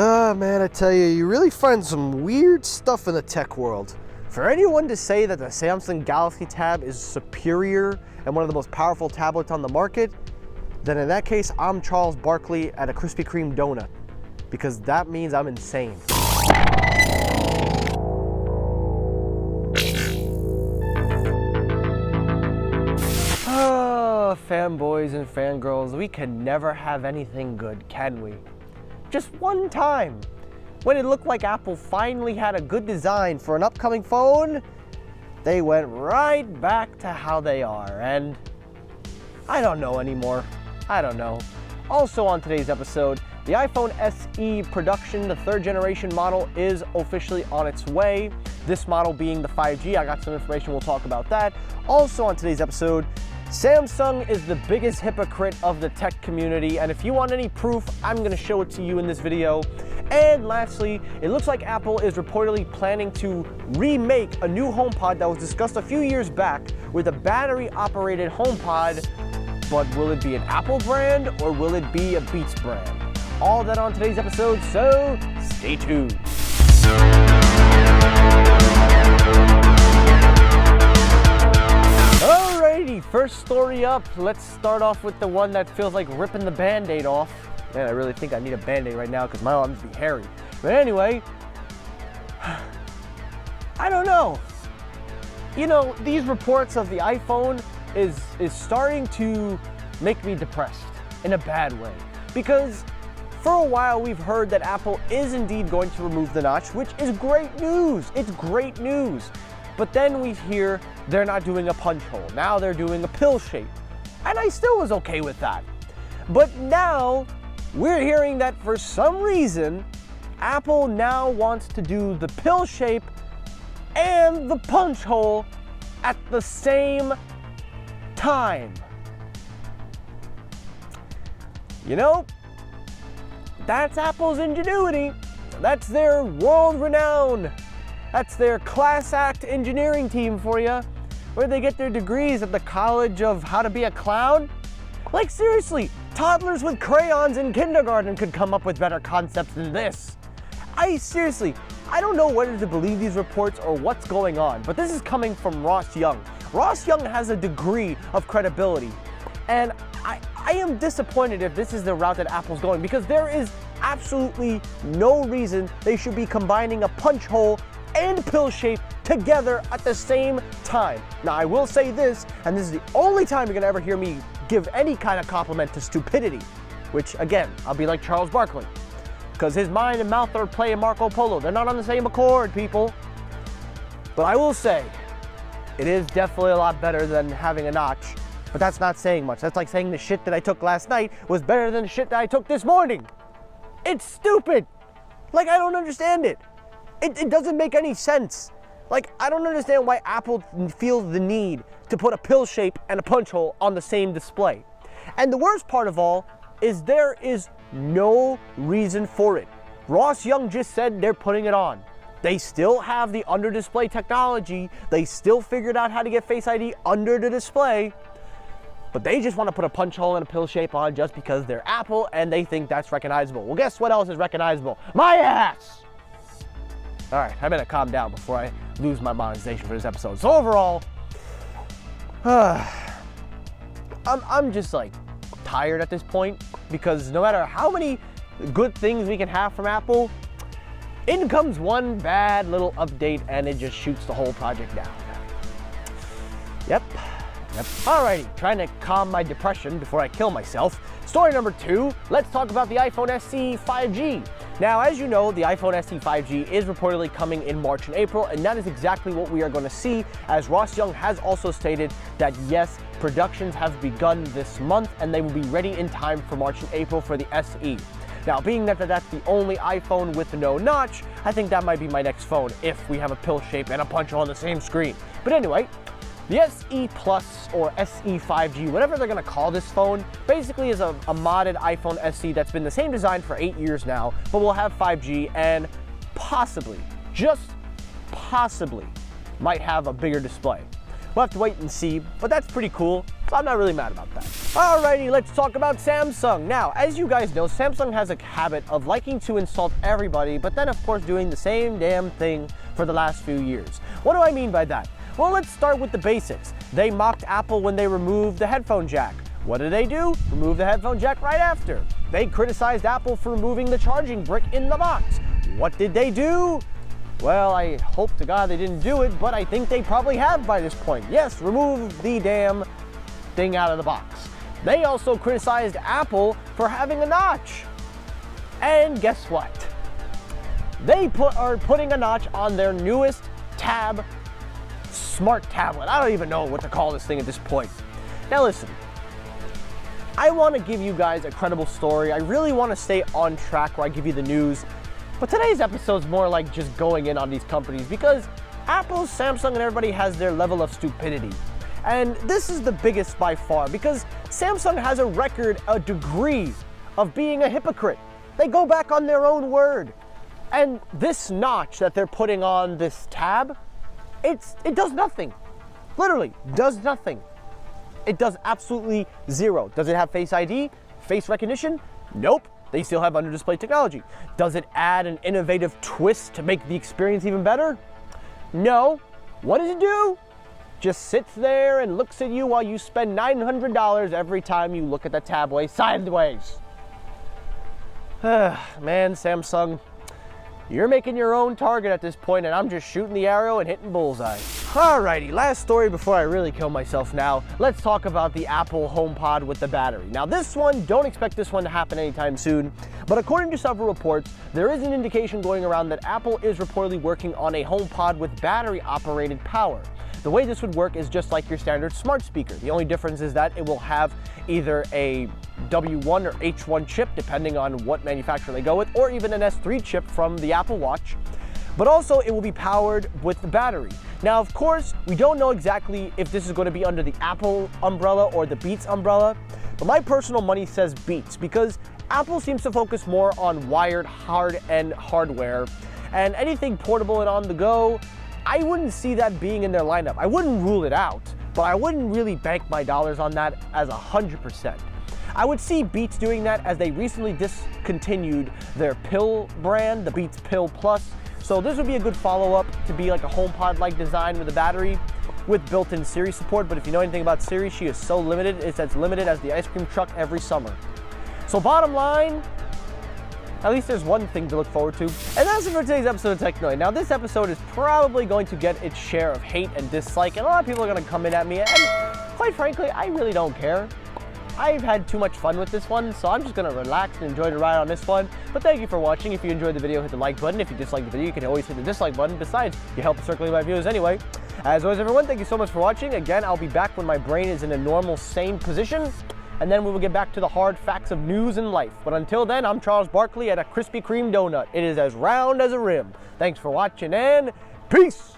Ah, man, I tell you, you really find some weird stuff in the tech world. For anyone to say that the Samsung Galaxy Tab is superior and one of the most powerful tablets on the market, then in that case, I'm Charles Barkley at a Krispy Kreme donut, because that means I'm insane. Oh, fanboys and fangirls, we can never have anything good, can we? Just one time, when it looked like Apple finally had a good design for an upcoming phone, they went right back to how they are, and I don't know anymore. I don't know. Also on today's episode, the iPhone SE production, the third generation model, is officially on its way. This model being the 5G. I got some information, we'll talk about that. Also on today's episode, Samsung is the biggest hypocrite of the tech community, and if you want any proof, I'm going to show it to you in this video. And lastly, it looks like Apple is reportedly planning to remake a new HomePod that was discussed a few years back with a battery-operated HomePod, but will it be an Apple brand or will it be a Beats brand? All that on today's episode, so stay tuned. Alrighty, first story up. Let's start off with the one that feels like ripping the Band-Aid off. Man, I really think I need a Band-Aid right now because my arms be hairy. But anyway, I don't know. You know, these reports of the iPhone is starting to make me depressed in a bad way. Because for a while we've heard that Apple is indeed going to remove the notch, which is great news. It's great news. But then we hear they're not doing a punch hole. Now they're doing a pill shape. And I still was okay with that. But now we're hearing that for some reason, Apple now wants to do the pill shape and the punch hole at the same time. You know, that's Apple's ingenuity. That's their world renown. That's their class act engineering team for you, where they get their degrees at the College of How to Be a Clown. Like seriously, toddlers with crayons in kindergarten could come up with better concepts than this. I don't know whether to believe these reports or what's going on, but this is coming from Ross Young. Ross Young has a degree of credibility, and I am disappointed if this is the route that Apple's going, because there is absolutely no reason they should be combining a punch hole and pill shape together at the same time. Now I will say this, and this is the only time you're gonna ever hear me give any kind of compliment to stupidity, which again, I'll be like Charles Barkley, because his mind and mouth are playing Marco Polo. They're not on the same accord, people. But I will say, it is definitely a lot better than having a notch, but that's not saying much. That's like saying the shit that I took last night was better than the shit that I took this morning. It's stupid. Like, I don't understand it. It doesn't make any sense. Like, I don't understand why Apple feels the need to put a pill shape and a punch hole on the same display. And the worst part of all is there is no reason for it. Ross Young just said they're putting it on. They still have the under display technology. They still figured out how to get Face ID under the display. But they just want to put a punch hole and a pill shape on just because they're Apple and they think that's recognizable. Well, guess what else is recognizable? My ass! All right, I better calm down before I lose my monetization for this episode. So overall, I'm just like tired at this point, because no matter how many good things we can have from Apple, in comes one bad little update and it just shoots the whole project down. Yep. Alrighty, trying to calm my depression before I kill myself. Story number 2, let's talk about the iPhone SE 5G. Now, as you know, the iPhone SE 5G is reportedly coming in March and April, and that is exactly what we are going to see, as Ross Young has also stated that yes, productions have begun this month and they will be ready in time for March and April for the SE. Now, being that that's the only iPhone with no notch, I think that might be my next phone if we have a pill shape and a punch hole on the same screen. But anyway, the SE Plus or SE 5G, whatever they're going to call this phone, basically is a modded iPhone SE that's been the same design for 8 years now, but will have 5G and possibly, just possibly, might have a bigger display. We'll have to wait and see, but that's pretty cool. So I'm not really mad about that. Alrighty, let's talk about Samsung. Now, as you guys know, Samsung has a habit of liking to insult everybody, but then of course doing the same damn thing for the last few years. What do I mean by that? Well, let's start with the basics. They mocked Apple when they removed the headphone jack. What did they do? Remove the headphone jack right after. They criticized Apple for removing the charging brick in the box. What did they do? Well, I hope to God they didn't do it, but I think they probably have by this point. Yes, remove the damn thing out of the box. They also criticized Apple for having a notch. And guess what? They are putting a notch on their newest tab, smart tablet. I don't even know what to call this thing at this point. Now listen, I want to give you guys a credible story. I really want to stay on track where I give you the news. But today's episode is more like just going in on these companies because Apple, Samsung, and everybody has their level of stupidity. And this is the biggest by far because Samsung has a record, a degree of being a hypocrite. They go back on their own word. And this notch that they're putting on this tab, it does nothing. Literally, does nothing. It does absolutely zero. Does it have Face ID? Face recognition? Nope. They still have under-display technology. Does it add an innovative twist to make the experience even better? No. What does it do? Just sits there and looks at you while you spend $900 every time you look at the tab sideways. Man, Samsung, you're making your own target at this point, and I'm just shooting the arrow and hitting bullseye. Alrighty, last story before I really kill myself now. Let's talk about the Apple HomePod with the battery. Now this one, don't expect this one to happen anytime soon, but according to several reports, there is an indication going around that Apple is reportedly working on a HomePod with battery-operated power. The way this would work is just like your standard smart speaker. The only difference is that it will have either a W1 or H1 chip, depending on what manufacturer they go with, or even an S3 chip from the Apple Watch. But also it will be powered with the battery. Now, of course, we don't know exactly if this is going to be under the Apple umbrella or the Beats umbrella, but my personal money says Beats because Apple seems to focus more on wired hard-end hardware, and anything portable and on the go, I wouldn't see that being in their lineup. I wouldn't rule it out, but I wouldn't really bank my dollars on that as 100%. I would see Beats doing that as they recently discontinued their pill brand, the Beats Pill Plus. So this would be a good follow-up to be like a HomePod-like design with a battery with built-in Siri support. But if you know anything about Siri, she is so limited. It's as limited as the ice cream truck every summer. So bottom line, at least there's one thing to look forward to. And that's it for today's episode of Technoid. Now this episode is probably going to get its share of hate and dislike, and a lot of people are going to come in at me, and quite frankly, I really don't care. I've had too much fun with this one, so I'm just going to relax and enjoy the ride on this one. But thank you for watching. If you enjoyed the video, hit the like button. If you disliked the video, you can always hit the dislike button. Besides, you help circulate my views anyway. As always, everyone, thank you so much for watching. Again, I'll be back when my brain is in a normal, sane position, and then we will get back to the hard facts of news and life. But until then, I'm Charles Barkley at a Krispy Kreme donut. It is as round as a rim. Thanks for watching, and peace!